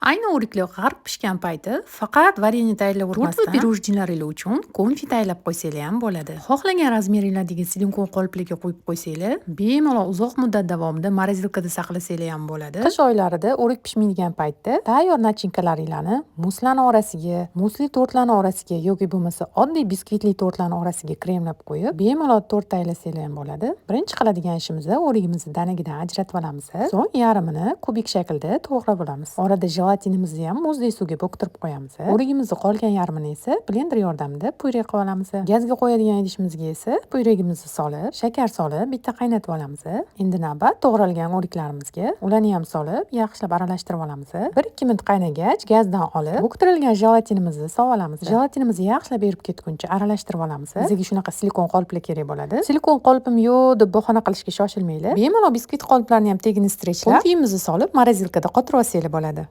Ayni o'rikli g'arq pishgan payti faqat varenье tayyorlavermasdan va pirojnilaringlar uchun konfi tayyorlab qo'ysanglar ham bo'ladi. Xohlagan razmeringlardagi silikon qoliplarga qo'yib qo'ysanglar, bemalol uzoq muddat davomida morozilkada saqlasanglar ham bo'ladi. Qish oylarida o'rik pishmaydigan paytda tayyor nachinkalaringlarni muslarni orasiga, musli tortlarni orasiga yoki bo'lmasa oddiy biskvitli tortlarni orasiga kremlab qo'yib, bemalol tort tayyorlasanglar ham bo'ladi. Birinchi qiladigan ishimiz o'rigimizni danagidan ajratib olamiz. So'ng yarmini kubik shaklda to'g'rab olamiz. Orada jelatinimizni ham muzli suvga bo'ktirib qo'yamiz. O'rigimizni qolgan yarmini esa blender yordamida pyure qilib olamiz. Gazga qo'yadigan idishimizga esa pyuregimizni solib, shakar solib, bitta qaynatib olamiz. Endi navbat to'g'ralgan o'riklarimizga ularni ham solib, yaxshilab aralashtirib olamiz. 1-2 minut qaynagach, gazdan olib, bo'ktirilgan jelatinimizni solib olamiz. Jelatinimizni yaxshilab erib ketguncha aralashtirib olamiz. Bizga shunaqa silikon qoliplar kerak bo'ladi. Silikon qolipim yo'q deb bahona qilishga shoshilmanglar. Bemalol biskvit qoliplarni ham tagini strechlar, konfimizni solib, morozilkada qotirib olsanglar bo'ladi.